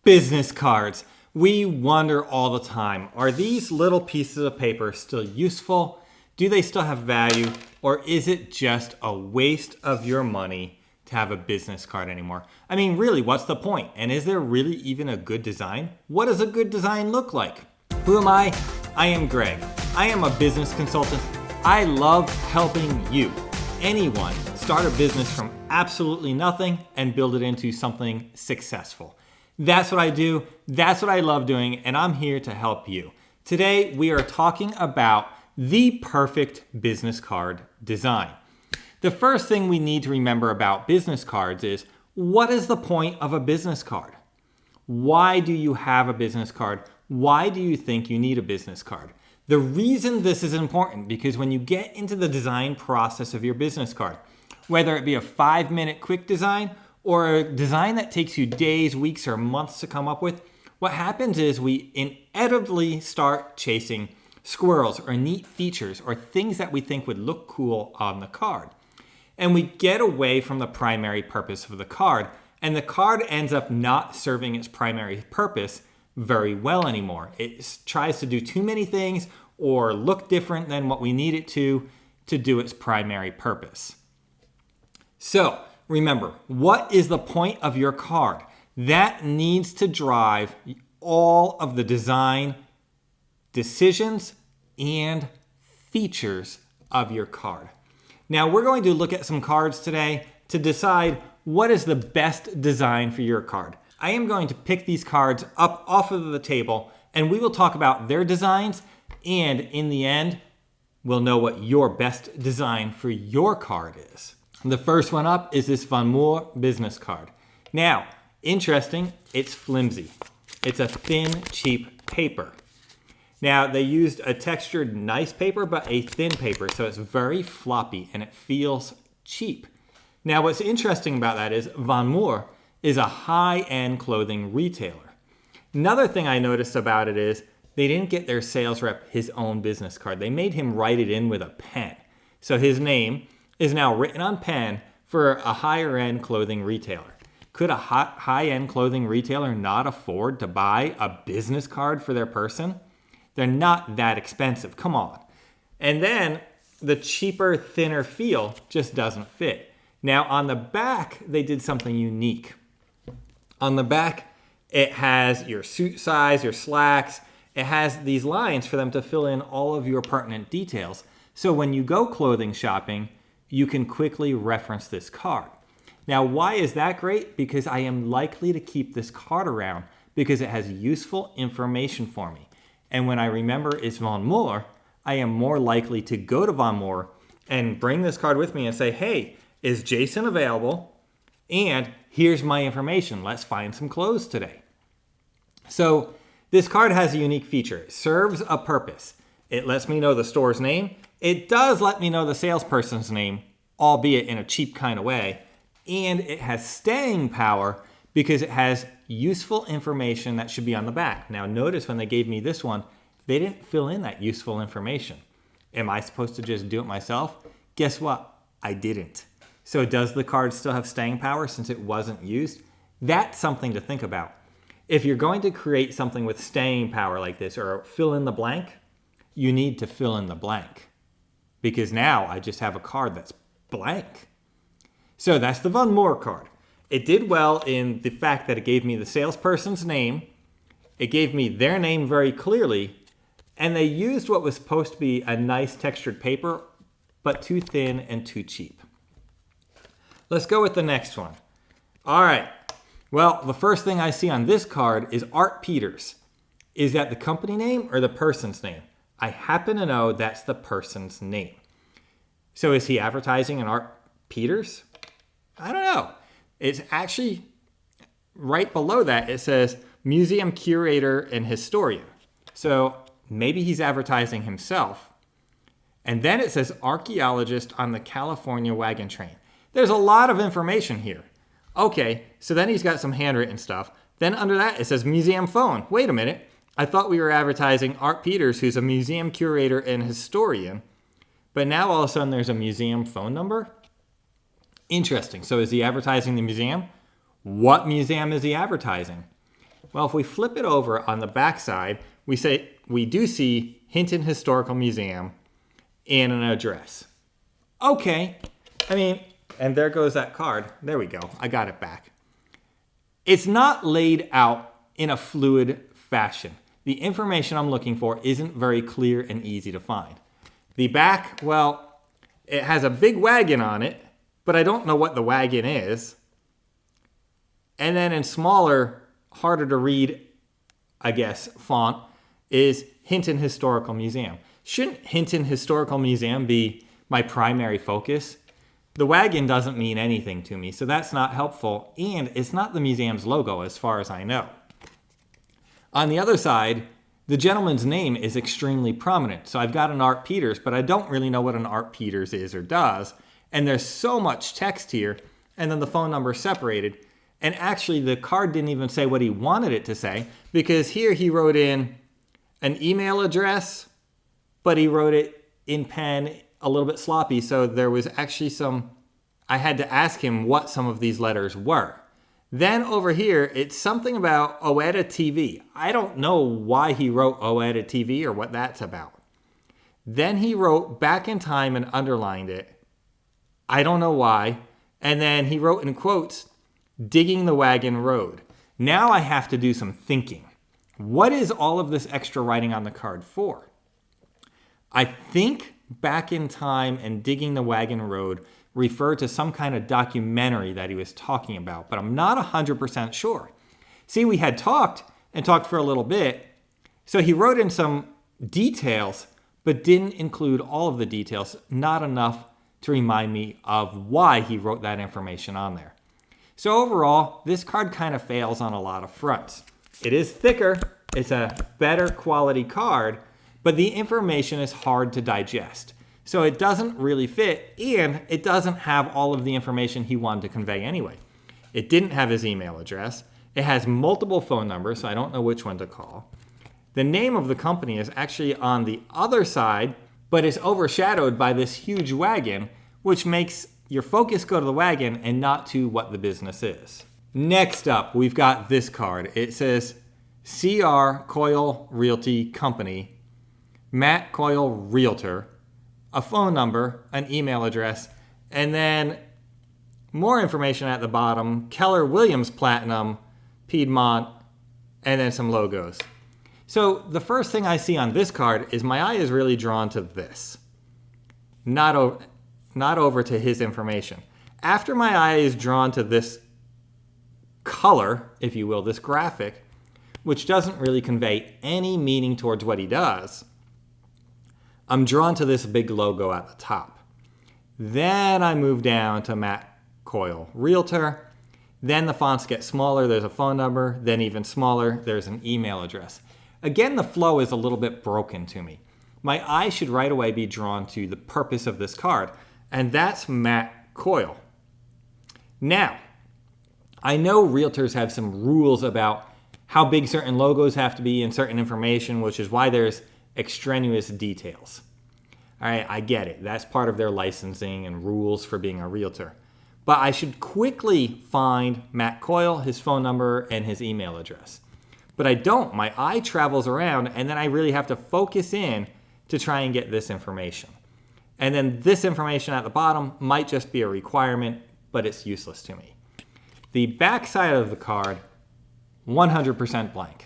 Business cards. We wonder all the time, are these little pieces of paper still useful? Do they still have value? Or is it just a waste of your money to have a business card anymore? I mean, really, what's the point? And is there really even a good design? What does a good design look like? Who am I? I am Greg. I am a business consultant. I love helping you, anyone, start a business from absolutely nothing and build it into something successful. That's what I do. That's what I love doing, and I'm here to help you. Today, we are talking about the perfect business card design. The first thing we need to remember about business cards is, what is the point of a business card? Why do you have a business card? Why do you think you need a business card? The reason this is important, because when you get into the design process of your business card, whether it be a 5-minute quick design or a design that takes you days, weeks, or months to come up with, what happens is we inevitably start chasing squirrels or neat features or things that we think would look cool on the card. And we get away from the primary purpose of the card, and the card ends up not serving its primary purpose very well anymore. It tries to do too many things or look different than what we need it to do its primary purpose. So remember, what is the point of your card? That needs to drive all of the design decisions and features of your card. Now we're going to look at some cards today to decide what is the best design for your card. I am going to pick these cards up off of the table and we will talk about their designs, and in the end, we'll know what your best design for your card is. The first one up is this Von Moore business card. Now, interesting, it's flimsy. It's a thin, cheap paper. Now, they used a textured nice paper, but a thin paper, so it's very floppy and it feels cheap. Now, what's interesting about that is Von Moore is a high-end clothing retailer. Another thing I noticed about it is they didn't get their sales rep his own business card. They made him write it in with a pen. So his name is now written on pen for a higher-end clothing retailer. Could a high-end clothing retailer not afford to buy a business card for their person? They're not that expensive, come on. And then the cheaper, thinner feel just doesn't fit. Now on the back, they did something unique. On the back, it has your suit size, your slacks. It has these lines for them to fill in all of your pertinent details. So when you go clothing shopping, you can quickly reference this card. Now, why is that great? Because I am likely to keep this card around because it has useful information for me. And when I remember it's Von Moore, I am more likely to go to Von Moore and bring this card with me and say, hey, is Jason available? And here's my information. Let's find some clothes today. So this card has a unique feature. It serves a purpose. It lets me know the store's name. It does let me know the salesperson's name, albeit in a cheap kind of way. And it has staying power because it has useful information that should be on the back. Now notice when they gave me this one, they didn't fill in that useful information. Am I supposed to just do it myself? Guess what? I didn't. So does the card still have staying power since it wasn't used? That's something to think about. If you're going to create something with staying power like this, or fill in the blank, you need to fill in the blank. Because now I just have a card that's blank. So that's the Von Moore card. It did well in the fact that it gave me the salesperson's name, it gave me their name very clearly, and they used what was supposed to be a nice textured paper, but too thin and too cheap. Let's go with the next one. All right. Well, the first thing I see on this card is Art Peters. Is that the company name or the person's name? I happen to know that's the person's name. So is he advertising an Art Peters? I don't know. It's actually right below that. It says museum curator and historian. So maybe he's advertising himself. And then it says archaeologist on the California wagon train. There's a lot of information here. Okay, so then he's got some handwritten stuff. Then under that, it says museum phone. Wait a minute. I thought we were advertising Art Peters, who's a museum curator and historian. But now all of a sudden there's a museum phone number? Interesting. So is he advertising the museum? What museum is he advertising? Well, if we flip it over on the back side, we do see Hinton Historical Museum and an address. Okay, and there goes that card. There we go, I got it back. It's not laid out in a fluid fashion. The information I'm looking for isn't very clear and easy to find. The back, well, it has a big wagon on it, but I don't know what the wagon is. And then in smaller, harder to read, I guess, font is Hinton Historical Museum. Shouldn't Hinton Historical Museum be my primary focus? The wagon doesn't mean anything to me, so that's not helpful, and it's not the museum's logo as far as I know. On the other side, the gentleman's name is extremely prominent. So I've got an Art Peters, but I don't really know what an Art Peters is or does. And there's so much text here, and then the phone number is separated. And actually, the card didn't even say what he wanted it to say, because here he wrote in an email address, but he wrote it in pen a little bit sloppy. So there was actually I had to ask him what some of these letters were. Then over here, it's something about Oetta TV. I don't know why he wrote Oetta TV or what that's about. Then he wrote back in time and underlined it. I don't know why. And then he wrote in quotes, digging the wagon road. Now I have to do some thinking. What is all of this extra writing on the card for? I think back in time and digging the wagon road refer to some kind of documentary that he was talking about, but I'm not 100% sure. See, we had talked for a little bit, so he wrote in some details, but didn't include all of the details, not enough to remind me of why he wrote that information on there. So overall, this card kind of fails on a lot of fronts. It is thicker, it's a better quality card, but the information is hard to digest. So it doesn't really fit, and it doesn't have all of the information he wanted to convey anyway. It didn't have his email address. It has multiple phone numbers, so I don't know which one to call. The name of the company is actually on the other side, but it's overshadowed by this huge wagon, which makes your focus go to the wagon and not to what the business is. Next up, we've got this card. It says C.R. Coyle Realty Company, Matt Coyle Realtor, a phone number, an email address, and then more information at the bottom, Keller Williams Platinum, Piedmont, and then some logos. So the first thing I see on this card is my eye is really drawn to this, not over to his information. After my eye is drawn to this color, if you will, this graphic, which doesn't really convey any meaning towards what he does, I'm drawn to this big logo at the top. Then I move down to Matt Coyle Realtor. Then the fonts get smaller. There's a phone number. Then even smaller, there's an email address. Again, the flow is a little bit broken to me. My eye should right away be drawn to the purpose of this card, and that's Matt Coyle. Now, I know realtors have some rules about how big certain logos have to be and certain information, which is why there's extraneous details. All right, I get it. That's part of their licensing and rules for being a realtor. But I should quickly find Matt Coyle, his phone number, and his email address. But I don't. My eye travels around, and then I really have to focus in to try and get this information. And then this information at the bottom might just be a requirement, but it's useless to me. The back side of the card, 100% blank.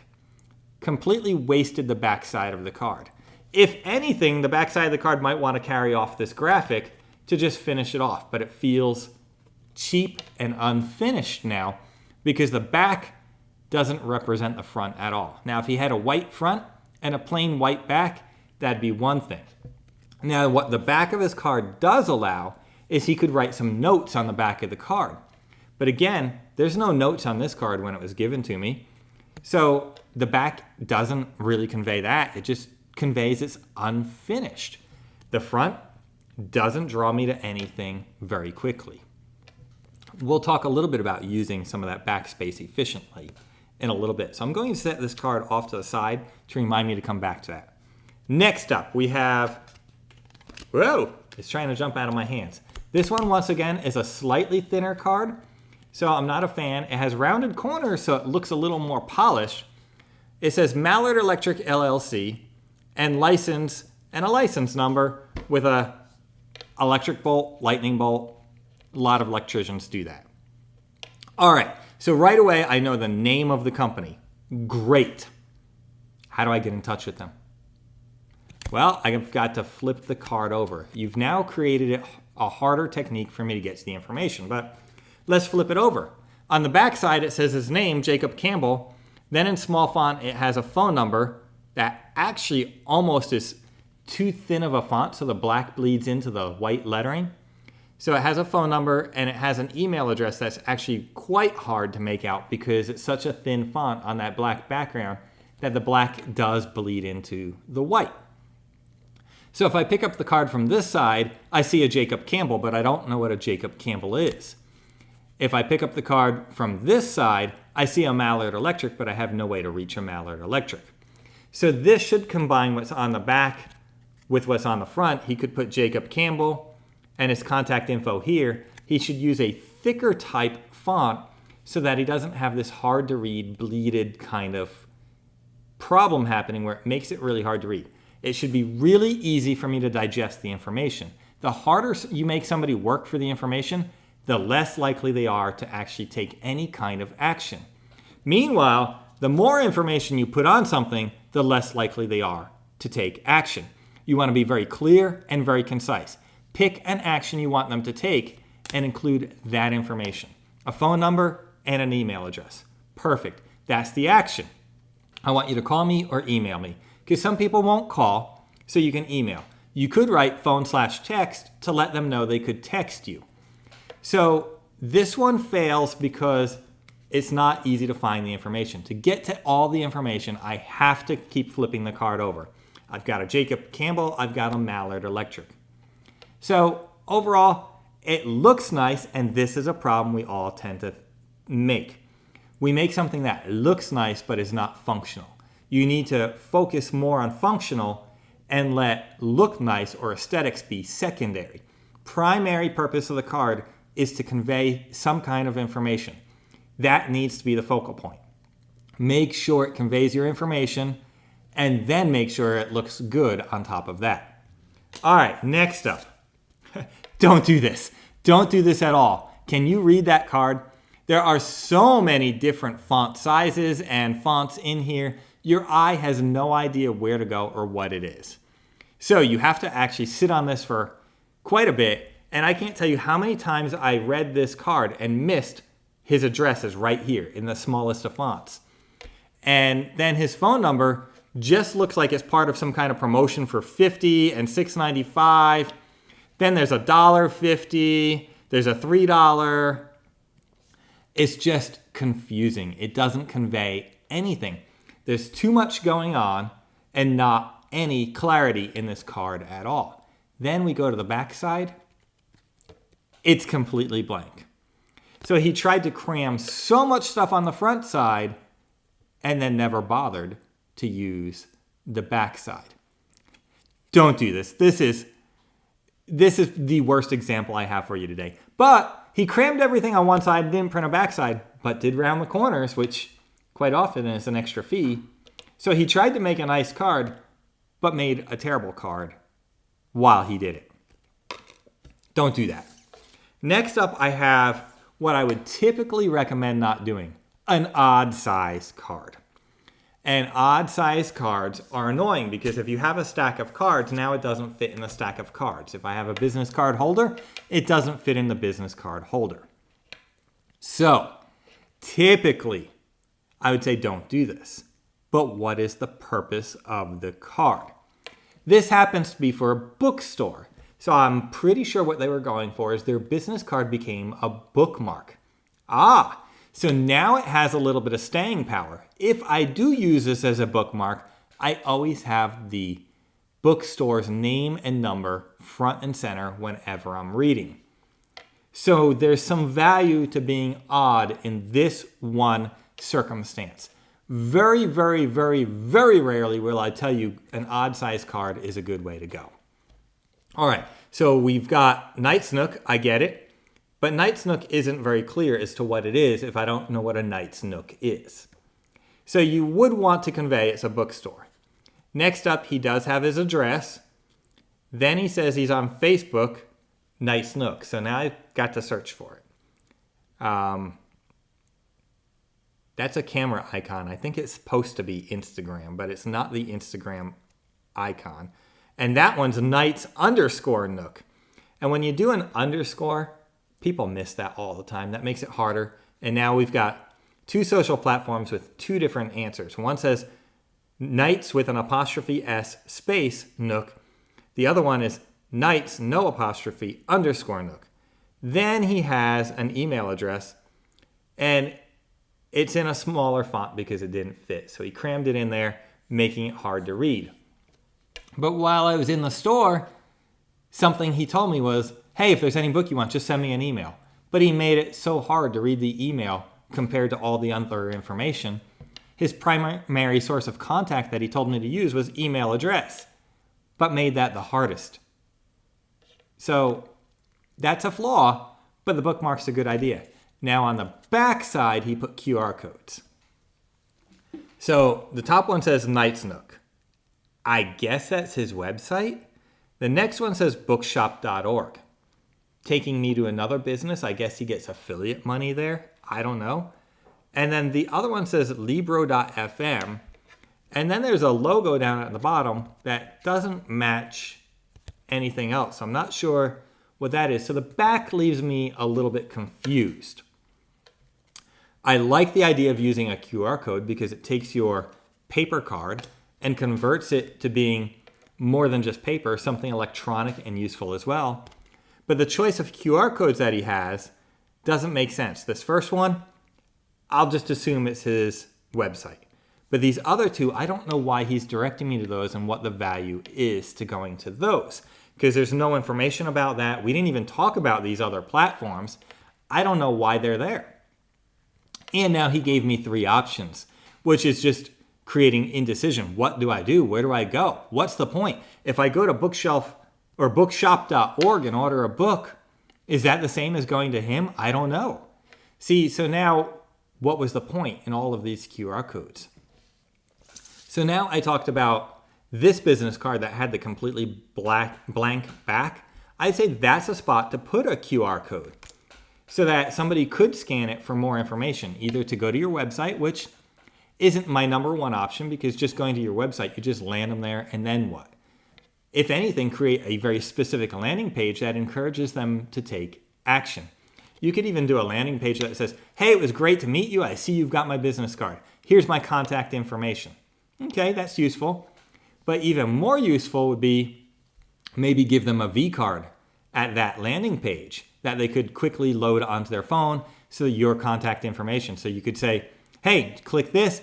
Completely wasted the back side of the card. If anything, the back side of the card might want to carry off this graphic to just finish it off, but it feels cheap and unfinished now because the back doesn't represent the front at all. Now, if he had a white front and a plain white back, that'd be one thing. Now, what the back of his card does allow is he could write some notes on the back of the card. But again, there's no notes on this card when it was given to me. So the back doesn't really convey that. It just conveys it's unfinished. The front doesn't draw me to anything very quickly. We'll talk a little bit about using some of that backspace efficiently in a little bit. So I'm going to set this card off to the side to remind me to come back to that. Next up, we have, whoa, it's trying to jump out of my hands. This one, once again, is a slightly thinner card. So I'm not a fan. It has rounded corners, so it looks a little more polished. It says Mallard Electric LLC and license and a license number with a electric bolt, lightning bolt. A lot of electricians do that. All right, so right away I know the name of the company. Great. How do I get in touch with them? Well, I've got to flip the card over. You've now created a harder technique for me to get to the information, but let's flip it over. On the back side, it says his name, Jacob Campbell. Then in small font, it has a phone number that actually almost is too thin of a font, so the black bleeds into the white lettering. So it has a phone number and it has an email address that's actually quite hard to make out because it's such a thin font on that black background that the black does bleed into the white. So if I pick up the card from this side, I see a Jacob Campbell, but I don't know what a Jacob Campbell is. If I pick up the card from this side, I see a Mallard Electric, but I have no way to reach a Mallard Electric. So this should combine what's on the back with what's on the front. He could put Jacob Campbell and his contact info here. He should use a thicker type font so that he doesn't have this hard to read, bleeded kind of problem happening where it makes it really hard to read. It should be really easy for me to digest the information. The harder you make somebody work for the information, the less likely they are to actually take any kind of action. Meanwhile, the more information you put on something, the less likely they are to take action. You want to be very clear and very concise. Pick an action you want them to take and include that information. A phone number and an email address. Perfect. That's the action. I want you to call me or email me because some people won't call, so you can email. You could write phone/text to let them know they could text you. So this one fails because it's not easy to find the information. To get to all the information, I have to keep flipping the card over. I've got a Jacob Campbell, I've got a Mallard Electric. So overall, it looks nice, and this is a problem we all tend to make. We make something that looks nice but is not functional. You need to focus more on functional and let look nice or aesthetics be secondary. Primary purpose of the card is to convey some kind of information. That needs to be the focal point. Make sure it conveys your information and then make sure it looks good on top of that. All right, next up. Don't do this. Don't do this at all. Can you read that card? There are so many different font sizes and fonts in here. Your eye has no idea where to go or what it is. So you have to actually sit on this for quite a bit. And I can't tell you how many times I read this card and missed his address is right here in the smallest of fonts. And then his phone number just looks like it's part of some kind of promotion for $50 and $6.95. Then there's $1.50, there's a $3. It's just confusing. It doesn't convey anything. There's too much going on and not any clarity in this card at all. Then we go to the back side. It's completely blank. So he tried to cram so much stuff on the front side and then never bothered to use the back side. Don't do this. This is the worst example I have for you today. But he crammed everything on one side, didn't print a back side, but did round the corners, which quite often is an extra fee. So he tried to make a nice card, but made a terrible card while he did it. Don't do that. Next up, I have what I would typically recommend not doing, an odd size card. And odd size cards are annoying because if you have a stack of cards, now it doesn't fit in the stack of cards. If I have a business card holder, it doesn't fit in the business card holder. So typically, I would say don't do this. But what is the purpose of the card? This happens to be for a bookstore. So I'm pretty sure what they were going for is their business card became a bookmark. So now it has a little bit of staying power. If I do use this as a bookmark, I always have the bookstore's name and number front and center whenever I'm reading. So there's some value to being odd in this one circumstance. Very, very, very, very rarely will I tell you an odd size card is a good way to go. All right, so we've got Night Snook, I get it. But Night's Nook isn't very clear as to what it is if I don't know what a Night's Nook is. So you would want to convey it's a bookstore. Next up, he does have his address. Then he says he's on Facebook, Night's Nook. So now I've got to search for it. That's a camera icon. I think it's supposed to be Instagram, but it's not the Instagram icon. And that one's Nights_Nook. And when you do an underscore, people miss that all the time. That makes it harder. And now we've got 2 social platforms with 2 different answers. One says Nights with an apostrophe S space Nook. The other one is Nights, no apostrophe, _Nook. Then he has an email address, and it's in a smaller font because it didn't fit. So he crammed it in there, making it hard to read. But while I was in the store, something he told me was, hey, if there's any book you want, just send me an email. But he made it so hard to read the email compared to all the other information. His primary source of contact that he told me to use was email address, but made that the hardest. So that's a flaw, but the bookmark's a good idea. Now on the back side, he put QR codes. So the top one says Night's Nook. I guess that's his website. The next one says bookshop.org. Taking me to another business, I guess he gets affiliate money there. I don't know. And then the other one says libro.fm. And then there's a logo down at the bottom that doesn't match anything else. I'm not sure what that is. So the back leaves me a little bit confused. I like the idea of using a QR code because it takes your paper card and converts it to being more than just paper, something electronic and useful as well. But the choice of QR codes that he has doesn't make sense. This first one, I'll just assume it's his website. But these other 2, I don't know why he's directing me to those and what the value is to going to those. Because there's no information about that. We didn't even talk about these other platforms. I don't know why they're there. And now he gave me 3 options, which is just creating indecision. What do I do? Where do I go? What's the point? If I go to bookshelf or bookshop.org and order a book, is that the same as going to him? I don't know. See, so now what was the point in all of these QR codes? So now I talked about this business card that had the completely blank back. I'd say that's a spot to put a QR code so that somebody could scan it for more information, either to go to your website, which isn't my number one option because just going to your website, you just land them there and then what? If anything, create a very specific landing page that encourages them to take action. You could even do a landing page that says, hey, it was great to meet you. I see you've got my business card. Here's my contact information. Okay, that's useful. But even more useful would be maybe give them a V card at that landing page that they could quickly load onto their phone so your contact information. So you could say, hey, click this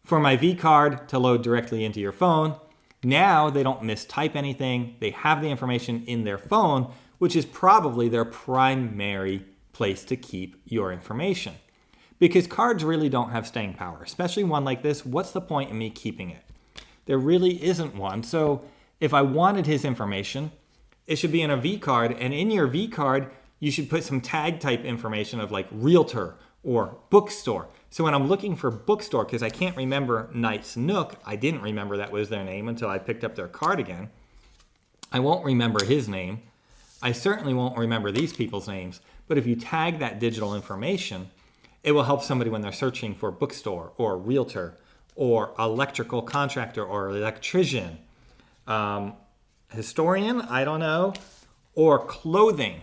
for my V card to load directly into your phone. Now they don't mistype anything. They have the information in their phone, which is probably their primary place to keep your information. Because cards really don't have staying power, especially one like this. What's the point in me keeping it? There really isn't one. So if I wanted his information, it should be in a V card. And in your V card, you should put some tag type information of like realtor or bookstore. So when I'm looking for bookstore, because I can't remember Night's Nook, I didn't remember that was their name until I picked up their card again. I won't remember his name. I certainly won't remember these people's names. But if you tag that digital information, it will help somebody when they're searching for bookstore or realtor or electrical contractor or electrician, historian, I don't know, or clothing.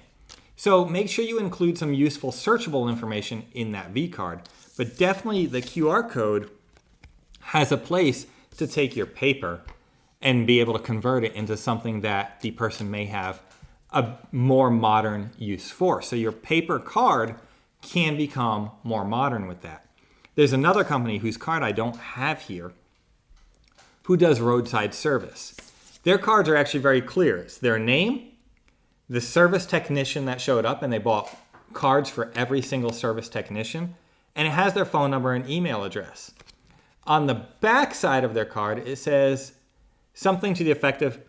So make sure you include some useful searchable information in that V card. But definitely the QR code has a place to take your paper and be able to convert it into something that the person may have a more modern use for. So your paper card can become more modern with that. There's another company whose card I don't have here who does roadside service. Their cards are actually very clear. It's their name, the service technician that showed up, and they bought cards for every single service technician, and it has their phone number and email address. On the back side of their card, it says something to the effect of,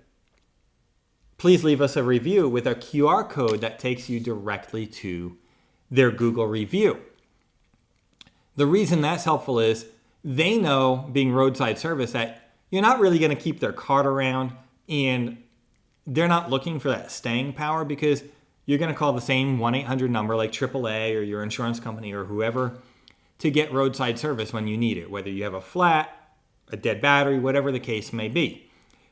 please leave us a review with a QR code that takes you directly to their Google review. The reason that's helpful is they know, being roadside service, that you're not really going to keep their card around, and they're not looking for that staying power because you're going to call the same 1-800 number like AAA or your insurance company or whoever to get roadside service when you need it, whether you have a flat, a dead battery, whatever the case may be.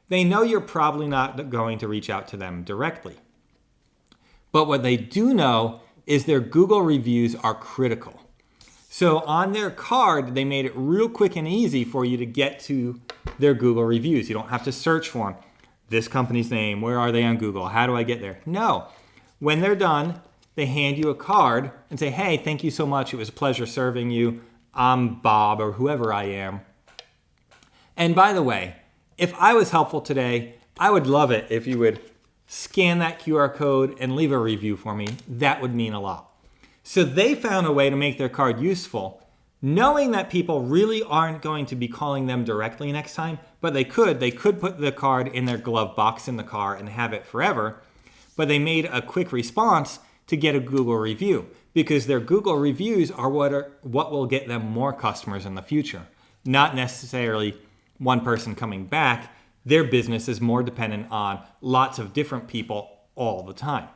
They know you're probably not going to reach out to them directly. But what they do know is their Google reviews are critical. So on their card, they made it real quick and easy for you to get to their Google reviews. You don't have to search for them. This company's name, where are they on Google? How do I get there? No. When they're done, they hand you a card and say, hey, thank you so much. It was a pleasure serving you. I'm Bob or whoever I am. And by the way, if I was helpful today, I would love it if you would scan that QR code and leave a review for me. That would mean a lot. So they found a way to make their card useful, knowing that people really aren't going to be calling them directly next time, but they could put the card in their glove box in the car and have it forever. But they made a quick response to get a Google review because their Google reviews are what will get them more customers in the future, not necessarily one person coming back. Their business is more dependent on lots of different people all the time.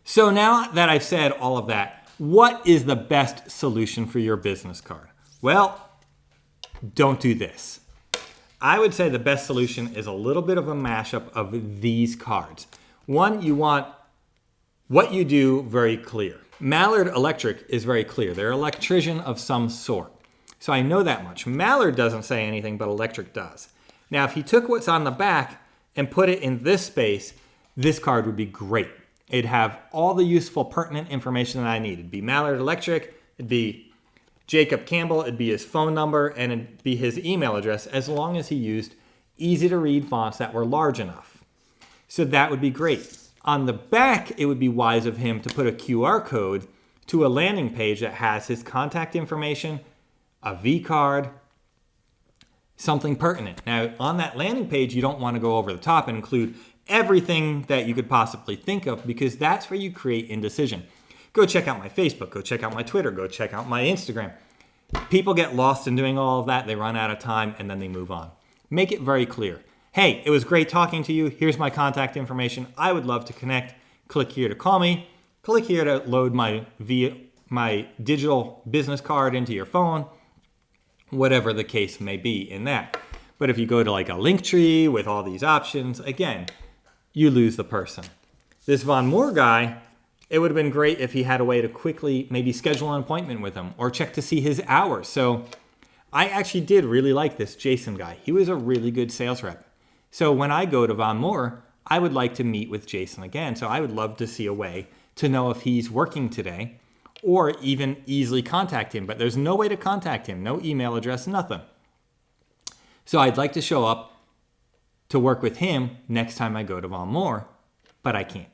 So now that I've said all of that, what is the best solution for your business card? Well, don't do this. I would say the best solution is a little bit of a mashup of these cards. One, you want what you do very clear. Mallard Electric is very clear. They're an electrician of some sort. So I know that much. Mallard doesn't say anything, but Electric does. Now, if he took what's on the back and put it in this space, this card would be great. It'd have all the useful, pertinent information that I need. It'd be Mallard Electric, it'd be Jacob Campbell, it'd be his phone number, and it'd be his email address, as long as he used easy-to-read fonts that were large enough. So that would be great. On the back, it would be wise of him to put a QR code to a landing page that has his contact information, a V card, something pertinent. Now, on that landing page, you don't want to go over the top and include everything that you could possibly think of because that's where you create indecision. Go check out my Facebook, go check out my Twitter, go check out my Instagram. People get lost in doing all of that, they run out of time, and then they move on. Make it very clear. Hey, it was great talking to you. Here's my contact information. I would love to connect. Click here to call me. Click here to load my digital business card into your phone. Whatever the case may be in that. But if you go to like a Linktree with all these options, again, you lose the person. This Von Moore guy, it would have been great if he had a way to quickly maybe schedule an appointment with him or check to see his hours. So I actually did really like this Jason guy. He was a really good sales rep. So when I go to Von Moore, I would like to meet with Jason again. So I would love to see a way to know if he's working today or even easily contact him. But there's no way to contact him, no email address, nothing. So I'd like to show up to work with him next time I go to Von Moore, but I can't.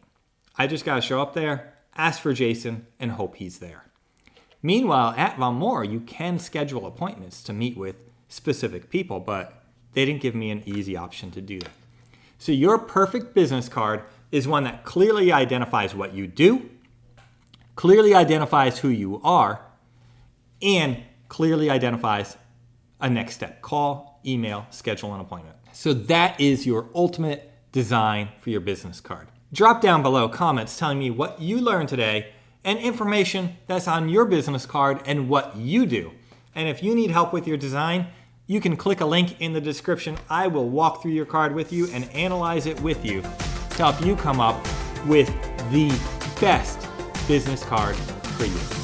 I just got to show up there, ask for Jason, and hope he's there. Meanwhile, at Von Moore, you can schedule appointments to meet with specific people, but they didn't give me an easy option to do that. So your perfect business card is one that clearly identifies what you do, clearly identifies who you are, and clearly identifies a next step. Call, email, schedule an appointment. So that is your ultimate design for your business card. Drop down below comments telling me what you learned today and information that's on your business card and what you do. And if you need help with your design, you can click a link in the description. I will walk through your card with you and analyze it with you to help you come up with the best business card for you.